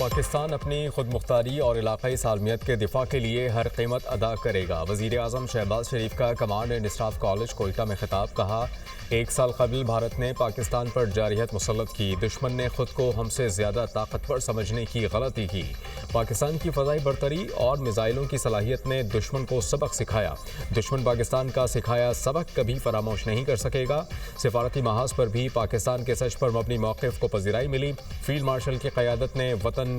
पाकिस्तान अपनी खुद मुख्तारी और इलाकाई सालमियत के दिफा के लिए हर कीमत अदा करेगा। वज़ीर आज़म शहबाज शरीफ का command and staff college Quetta में खिताब। कहा, एक साल कबल भारत ने पाकिस्तान पर जारहियत मुसल्लत की। दुश्मन ने खुद को हमसे ज़्यादा ताकतवर समझने की गलती की। पाकिस्तान की फ़ज़ाई बरतरी और मिज़ाइलों की सलाहियत ने दुश्मन को सबक सिखाया। दुश्मन पाकिस्तान का सिखाया सबक कभी फरामोश नहीं कर सकेगा। सिफारती महाज पर भी पाकिस्तान के सच पर मबनी मौक़िफ़ को पज़ीराई मिली। फील्ड मार्शल की क़यादत ने वतन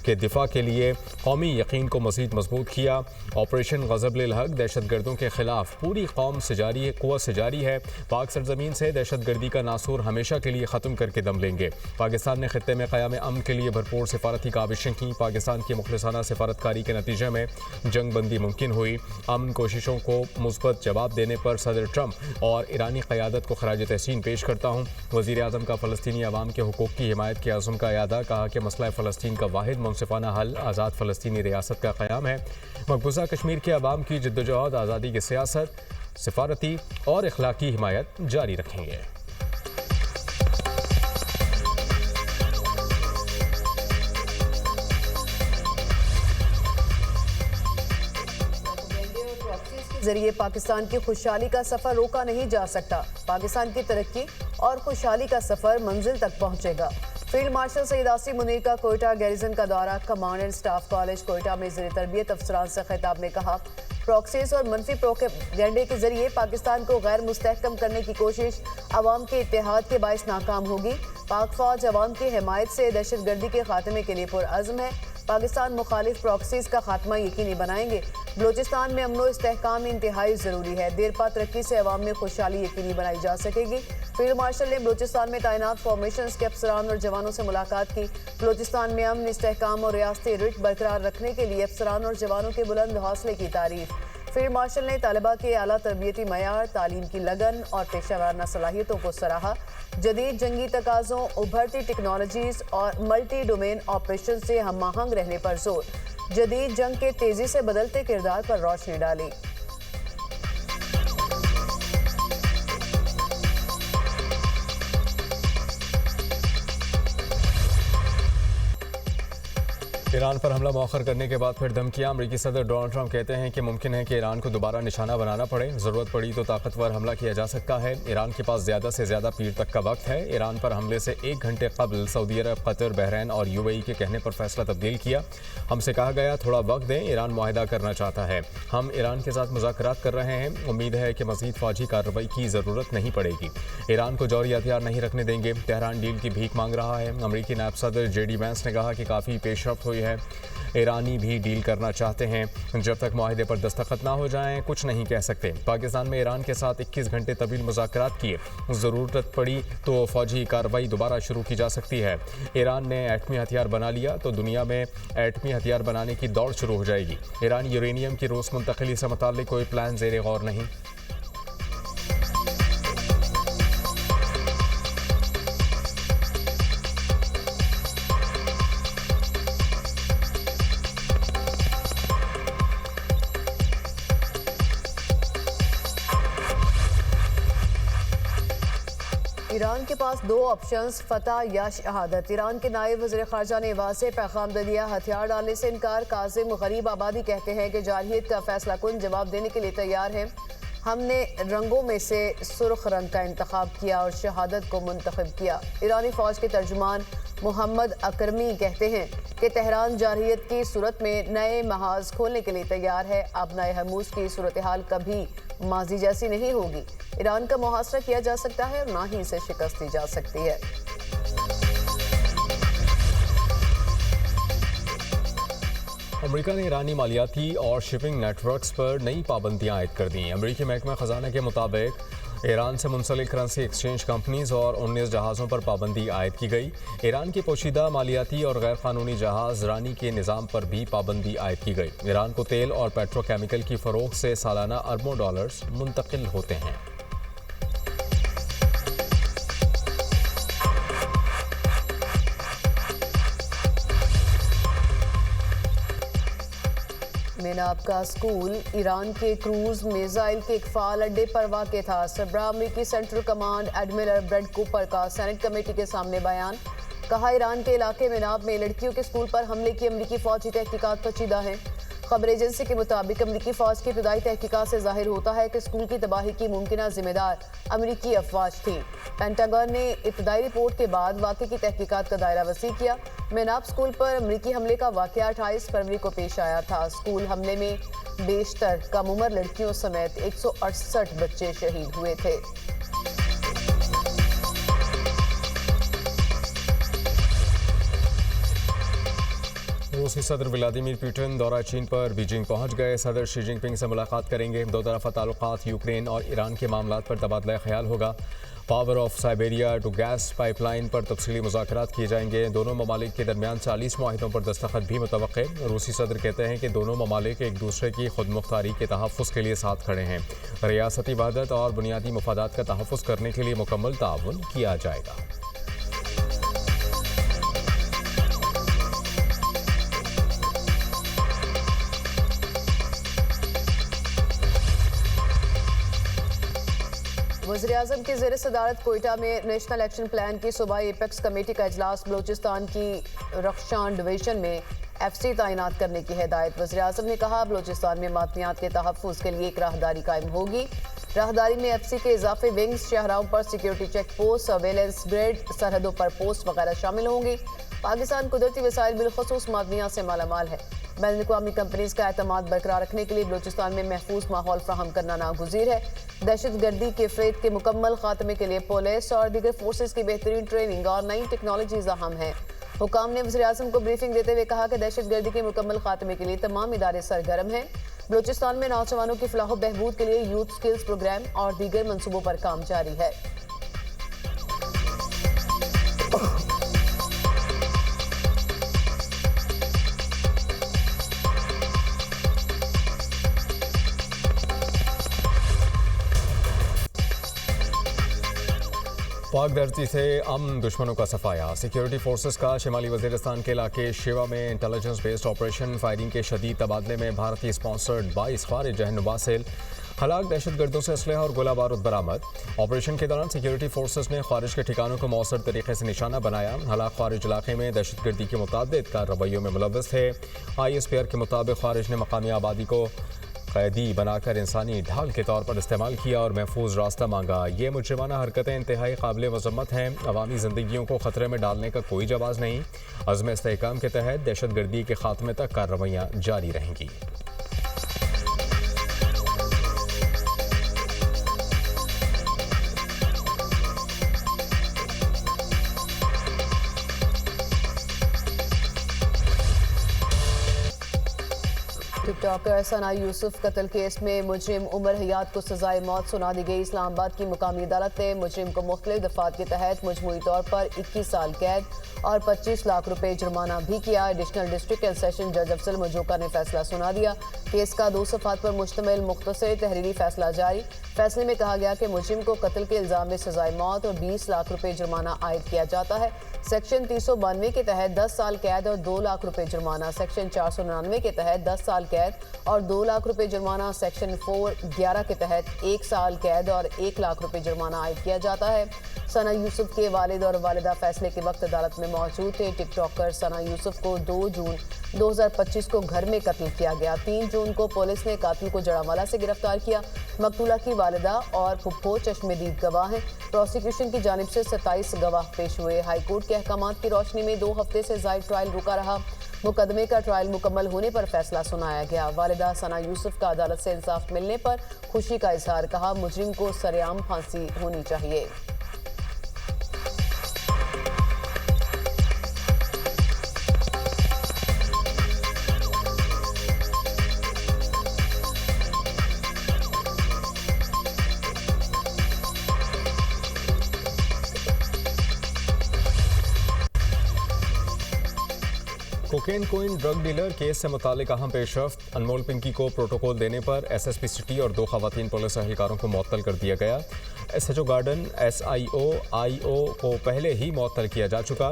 के दिफा के लिए कौमी यकीन को मज़ीद मजबूत किया। ऑपरेशन ग़ज़ब-ए हक़ दहशत गर्दों के ख़िलाफ़ पूरी कौम से जारी है, क़ुव्वत से जारी है। पाक सरज़मीन से दहशत गर्दी का नासूर हमेशा के लिए ख़त्म करके दम लेंगे। पाकिस्तान ने ख़ित्ते में क़याम अमन के लिए भरपूर सिफारती काविशें की। पाकिस्तान की मुखलिसाना सिफारतकारी के नतीजे में जंग बंदी मुमकिन हुई। अमन कोशिशों को मुस्बत जवाब देने पर सदर ट्रंप और ईरानी क़यादत को खराज तहसीन पेश करता हूँ। वज़ीर आज़म का फ़लस्तीनी अवाम के हुकूक़ की हिमायत के अज़्म का यादा। कहा कि मसला फ़लस्तीन का वाहिद मुनसिफ़ाना हल आज़ाद फ़लस्तीनी रियासत का क़याम है। मकबूजा कश्मीर के अवाम की जद्दोजहद, आज़ादी की सियासत, सिफारती और इखलाकी हिमायत जारी रखेंगे। जरिए पाकिस्तान की खुशहाली का सफर रोका नहीं जा सकता। पाकिस्तान की तरक्की और खुशहाली का सफर मंजिल तक पहुंचेगा। फील्ड मार्शल सईद आसिम मुनीर का कोयटा गैरिजन का दौरा। Command and staff college Quetta में ज़ेर तरबियत अफसरान से खिताब में कहा, प्रॉक्सीज और मनफी प्रोपेगेंडे के जरिए पाकिस्तान को गैर मुस्तहकम करने की कोशिश अवाम के इत्तेहाद के बायस नाकाम होगी। पाक फौज अवाम की हिमायत से दहशत गर्दी के खात्मे के लिए पुरअज़्म है। पाकिस्तान मुखालिफ प्रॉक्सीज का खात्मा यकीनी बनाएंगे। बलोचिस्तान में अमन व इस्तेहकाम इंतहाई ज़रूरी है। देरपा तरक्की से अवाम में खुशहाली यकीनी बनाई जा सकेगी। फील्ड मार्शल ने बलोचिस्तान में तैनात फॉर्मेशन के अफसरान और जवानों से मुलाकात की। बलोचिस्तान में अमन, इस्तेहकाम और रियासती रिट बरकरार रखने के लिए अफसरान और जवानों के बुलंद हौसले की तारीफ। फील्ड मार्शल ने तालिबा के आला तरबियती मयार, तालीम की लगन और पेशा वाराना सलाहियतों को सराहा। जदीद जंगी तकाज़ों, उभरती टेक्नोलॉजीज़ और मल्टी डोमेन ऑपरेशन से हम आहंग रहने पर जोर। जदीद जंग के तेज़ी से बदलते किरदार पर रोशनी डाली। ईरान पर हमला मौखर करने के बाद फिर धमकियां। अमेरिकी सदर डोनाल्ड ट्रंप कहते हैं कि मुमकिन है कि ईरान को दोबारा निशाना बनाना पड़े। ज़रूरत पड़ी तो ताकतवर हमला किया जा सकता है। ईरान के पास ज़्यादा से ज़्यादा पीर तक का वक्त है। ईरान पर हमले से 1 घंटे कबल सऊदी अरब, कतर, बहरीन और यूएई के कहने पर फैसला तब्दील किया। हमसे कहा गया थोड़ा वक्त दें, ईरान मुआहिदा करना चाहता है। हम ईरान के साथ मुज़ाकरात कर रहे हैं। उम्मीद है कि मज़ीद फौजी कार्रवाई की ज़रूरत नहीं पड़ेगी। ईरान को जौहरी हथियार नहीं रखने देंगे। तेहरान डील की भीख मांग रहा है। अमेरिकी नायब सदर JD वैंस ने कहा कि काफ़ी पेशरफ्त हुई है। ईरानी भी डील करना चाहते हैं। जब तक मुआहिदे पर दस्तखत ना हो जाएं, कुछ नहीं कह सकते। पाकिस्तान में ईरान के साथ 21 घंटे तवील मुज़ाकरात किए। ज़रूरत पड़ी तो फौजी कार्रवाई दोबारा शुरू की जा सकती है। ईरान ने एटमी हथियार बना लिया तो दुनिया में एटमी हथियार बनाने की दौड़ शुरू हो जाएगी। ईरान यूरेनियम की रूस मुंतकिली से मुताल्लिक कोई प्लान ज़ेरे गौर नहीं। ईरान के पास 2 ऑप्शंस, फतह या शहादत। ईरान के नायब वज़ीर ख़ारजा ने वाज़ेह पैगाम दे दिया, हथियार डालने से इनकार। कासिम गरीब आबादी कहते हैं कि जारहियत का फैसला कुन जवाब देने के लिए तैयार हैं। हमने रंगों में से सुर्ख रंग का इंतखाब किया और शहादत को मुंतखब किया। ईरानी फ़ौज के तर्जुमान मोहम्मद अकरमी कहते हैं कि तेहरान जारहियत की सूरत में नए महाज खोलने के लिए तैयार है। अब नए हरमूज की सूरत हाल कभी माजी जैसी नहीं होगी। ईरान का मुहासरा किया जा सकता है और ना ही इसे शिकस्त दी जा सकती है। अमेरिका ने ईरानी मालियाती और शिपिंग नेटवर्क्स पर नई पाबंदियां आयद कर दी। अमेरिकी महकमा ख़जाना के मुताबिक ईरान से मुंसलिक करेंसी एक्सचेंज कंपनीज और 19 जहाज़ों पर पाबंदी आयद की गई। ईरान के पोशीदा मालियाती और गैर कानूनी जहाज़ रानी के निज़ाम पर भी पाबंदी आयद की गई। ईरान को तेल और पेट्रोकेमिकल की फ़रोख्त से सालाना अरबों डॉलर्स मुंतकिल होते हैं। मेनाब का स्कूल ईरान के क्रूज मिसाइल के इकफाल अड्डे पर वाक़ था। सरबराह अमरीकी central command admiral bread Cooper का सेनेट कमेटी के सामने बयान। कहा ईरान के इलाके मेनाब में लड़कियों के स्कूल पर हमले की अमरीकी फौजी तहकीकात पेचीदा है। खबर एजेंसी के मुताबिक अमरीकी फौज की इब्तदाई तहकीकात से जाहिर होता है कि स्कूल की तबाही की मुमकिन जिम्मेदार अमरीकी अफवाज थी। पेंटागन ने इब्तदाई रिपोर्ट के बाद वाक़े की तहकीकात का दायरा वसी किया। मेनाब स्कूल पर अमरीकी हमले का वाक़या 28 फरवरी को पेश आया था। स्कूल हमले में बेशतर कम उम्र लड़कियों समेत 168 बच्चे शहीद हुए थे। रूसी सदर व्लादिमीर पुतिन दौरा चीन पर बीजिंग पहुंच गए। सदर शी जिनपिंग से मुलाकात करेंगे। दो तरफा ताल्लुकात, यूक्रेन और ईरान के मामलात पर तबादला ख्याल होगा। Power of Siberia two gas pipeline पर तफसीली मुज़ाकरात किए जाएंगे। दोनों ममालिक के दरमियान 40 मुआहिदों पर दस्तखत भी मुतवक्के। रूसी सदर कहते हैं कि दोनों ममालिक एक दूसरे की खुद मुख्तारी के तहफ़्फ़ुज़ के लिए साथ खड़े हैं। रियासती वहदत और बुनियादी मफादात का तहफ़्फ़ुज़ करने के लिए मुकम्मल ताउन किया जाएगा। वज़ीर-ए-आज़म की ज़ेर सदारत कोयटा में नेशनल एक्शन प्लान की सूबाई एपेक्स कमेटी का इजलास। बलूचिस्तान की रख्शान डिवीजन में FC तैनात करने की हिदायत। वज़ीर-ए-आज़म ने कहा बलूचिस्तान में मादनियात के तहफ़्फ़ुज़ के लिए एक राहदारी कायम होगी। राहदारी में FC के इजाफे विंग्स, शहराओं पर security check post, surveillance grid, सरहदों पर पोस्ट वगैरह शामिल होंगी। पाकिस्तान कुदरती वसाइल बिलखसूस मादनियात से मालामाल है। बैनुल-अक़वामी कंपनीज का एतमाद बरकरार रखने के लिए बलूचिस्तान में महफूज माहौल फ्राहम करना नागुज़ीर है। दहशतगर्दी के फ़रेब के मुकम्मल खात्मे के लिए पुलिस और दीगर फोर्सेज की बेहतरीन ट्रेनिंग और नई टेक्नोलॉजीज अहम है। हुकाम ने वज़ीर-ए-आज़म को ब्रीफिंग देते हुए कहा कि दहशतगर्दी के मुकम्मल खात्मे के लिए तमाम इदारे सरगर्म हैं। बलूचिस्तान में नौजवानों की फलाह बहबूद के लिए यूथ स्किल्स प्रोग्राम और दीगर मनसूबों पर काम जारी है। पाक धरती से अमन दुश्मनों का सफाया। सिक्योरिटी फोर्सेस का शिमाली वजीरिस्तान के इलाके शेवा में इंटेलिजेंस बेस्ड ऑपरेशन। फायरिंग के शदीद तबादले में भारतीय स्पॉन्सर्ड 22 खारिज जहनुम वासिल। हलाक दहशतगर्दों से असलहा और गोला बारूद बरामद। ऑपरेशन के दौरान सिक्योरिटी फोर्सेस ने खारिज के ठिकानों को मौसर तरीके से निशाना बनाया। हलाक खारिज इलाके में दहशतगर्दी के मुताबिक कार्रवाइयों में मुलव्वस थे। ISPR के मुताबिक खारिज ने मकामी आबादी को कैदी बनाकर इंसानी ढाल के तौर पर इस्तेमाल किया और महफूज रास्ता मांगा। ये मुजरिमाना हरकतें इंतहाई काबिल मजम्मत हैं। अवामी ज़िंदगियों को ख़तरे में डालने का कोई जवाज़ नहीं। अज़्म इस्तेहकाम के तहत दहशतगर्दी के खात्मे तक कार्रवाइयाँ जारी रहेंगी। टिकटॉकर सना यूसुफ कत्ल केस में मुजरिम उमर हयात को सजाए मौत सुना दी गई। इस्लामाबाद की मुकामी अदालत ने मुजरिम को मुख्तलिफ दफात के तहत मजमूई तौर पर 21 साल कैद और 25 लाख रुपए जुर्माना भी किया। एडिशनल डिस्ट्रिक्ट एंड सेशन जज अफजल मजूका ने फैसला सुना दिया। केस का 2 सफ़ात पर मुश्तमिल मुख्तसर तहरीरी फैसला जारी। फैसले में कहा गया कि मुजरिम को कत्ल के इल्ज़ाम में सजाए मौत और 20 लाख रुपए जुर्माना आयद किया जाता है। सेक्शन 392 के तहत 10 साल कैद और 2 लाख रुपए जुर्माना, सेक्शन 499 के तहत 10 साल कैद और 2 लाख रुपए जुर्माना, सेक्शन 411 के तहत 1 साल कैद और 1 लाख रुपए जुर्माना आयद किया जाता है। सना यूसुफ के वालिद और वालिदा फैसले के वक्त अदालत में मौजूद थे। टिकटॉकर सना यूसुफ को 2 जून 2025 को घर में कत्ल किया गया। 3 जून को पुलिस ने कातिल को जड़ावाला से गिरफ्तार किया। मकतूला की वालिदा और फुप्पो चश्मदीद गवाह हैं। प्रोसिक्यूशन की जानिब से 27 गवाह पेश हुए। हाईकोर्ट के अहकामात की रोशनी में 2 हफ्ते से जायद ट्रायल रुका रहा। मुकदमे का ट्रायल मुकम्मल होने पर फैसला सुनाया गया। वालिदा सना यूसुफ का अदालत से इंसाफ मिलने पर खुशी का इजहार, कहा मुजरिम को सरेआम फांसी होनी चाहिए। Cocaine coin drug dealer case से मुतालिक अहम पेशरफ्त। अनमोल पिंकी को प्रोटोकॉल देने पर SSP सिटी और 2 खवातीन पुलिस एहलकारों को मुअत्तल कर दिया गया। SHO गार्डन SIO IO को पहले ही मुअत्तल किया जा चुका।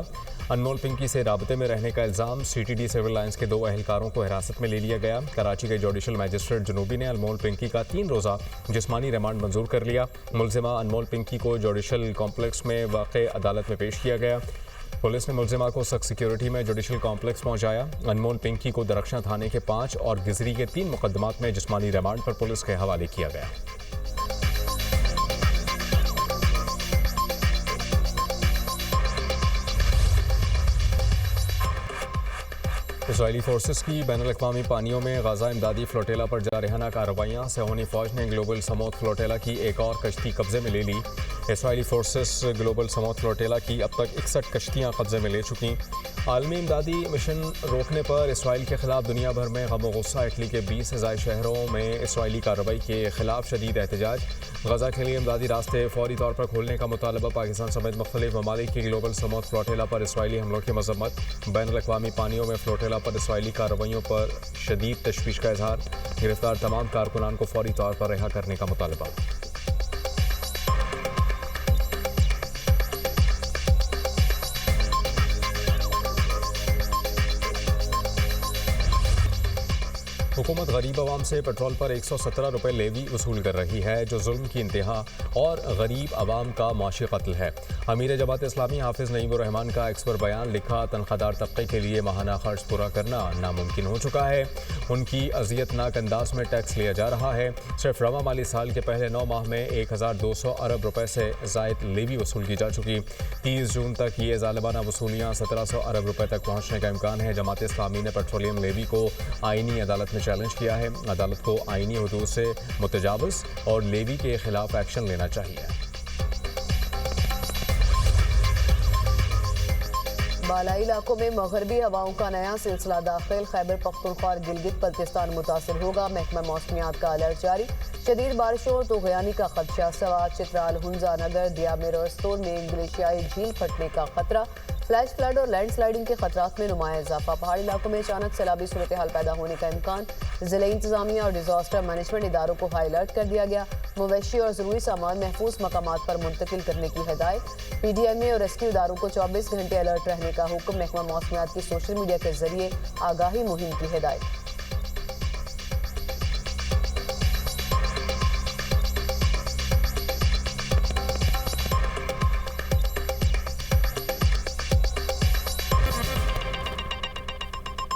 अनमोल पिंकी से राबते में रहने का इल्ज़ाम। CTD सिविल लाइंस के 2 एहलकारों को हिरासत में ले लिया गया। कराची के जुडिशल मैजिस्ट्रेट जनूबी ने अनमोल पिंकी का 3 रोज़ा जिस्मानी रिमांड मंजूर कर लिया। मुलजिमा अनमोल पिंकी को जुडिशल कॉम्प्लेक्स में वाक़ अदालत में पेश किया गया। पुलिस ने मुलजिमा को सख्त सिक्योरिटी में जुडिशल कॉम्प्लेक्स पहुंचाया। अनमोल पिंकी को दरख्शां थाने के 5 और गिजरी के 3 मुकदमात में जिस्मानी रिमांड पर पुलिस के हवाले किया गया। इसराइली फोर्सेस की बैनुल-अक़वामी पानियों में गाजा इमदादी फ्लोटेला पर जारहाना कार्रवाइयाँ। सहोनी फौज ने ग्लोबल समौत फ्लोटेला की एक और कश्ती कब्जे में ले ली। इसराइली फोर्सेस ग्लोबल समौत फ्लोटेला की अब तक 61 कश्तियाँ कब्जे में ले चुकी। आलमी इमदादी मिशन रोकने पर इसराइल के खिलाफ दुनिया भर में गम गुस्सा। इटली के 20 से ज़ायद शहरों में इसराइली कार्रवाई के खिलाफ शदीद एहतजाज। गजा के लिए इमदादी रास्ते फौरी तौर पर खोलने का मुतालबा। पाकिस्तान समेत मुख्तलिफ ममालिक की ग्लोबल समौत फ्लोटेला पर इसराइली हमलों की मजम्मत। बैनुल-अक़वामी पानियों में फ्लोटेला पर इसराइली कार्रवाइयों पर शदीद तशवीश का इजहार। गिरफ्तार तमाम कारकुनान को फौरी तौर पर रिहा करने का मुतालबा। हुकूमत गरीब आवाम से पेट्रोल पर 117 रुपये लेवी वसूल कर रही है, जो जुल्म की इंतहा और गरीब आवाम का माशी कत्ल है। अमीर जमात इस्लामी हाफिज़ नईमुर रहमान का एक्स पर बयान। लिखा, तनख्वाहदार तबके के लिए माहाना खर्च पूरा करना नामुमकिन हो चुका है। उनकी अजियतनाक अंदाज में टैक्स लिया जा रहा है। सिर्फ रवा माली साल के पहले 9 माह में 1200 अरब रुपए से ज़ायद लेवी वसूल की जा चुकी। 30 जून तक ये ज़ालिमाना वसूलियाँ 1700 अरब रुपए तक पहुँचने का इम्कान है। जमात इस्लामी ने पेट्रोलियम लेवी को आईनी अदालत में चैलेंज किया है। अदालत को आईनी हदूद से मुतजाविज़ और लेवी के खिलाफ एक्शन लेना चाहिए। बालाई इलाकों में मगरबी हवाओं का नया सिलसिला दाखिल। खैबर पख्तूनख्वा और गिलगित बल्तिस्तान मुतासिर होगा। महकमा मौसमियात का अलर्ट जारी। शदीद बारिशों और तूफ़ानी का खदशा। सवात, चित्राल, हुंजा, नगर, दियामिर और स्तोर में ग्लेशियाई झील फटने का खतरा। फ्लैश फ्लड और लैंड स्लाइडिंग के खतरात में नुमाया इजाफा। पहाड़ी इलाकों में अचानक सैलाबी सूरत हाल पैदा होने का इम्कान। जिले इंतजामिया और डिजास्टर मैनेजमेंट इदारों को हाई अलर्ट कर दिया गया। मवेशी और ज़रूरी सामान महफूज मकामात पर मुंतकिल करने की हिदायत। PDMA और रेस्क्यू इदारों को 24 घंटे अलर्ट रहने का हुक्म। महकमा मौसमियात की सोशल मीडिया के जरिए आगाही मुहिम की हिदायत।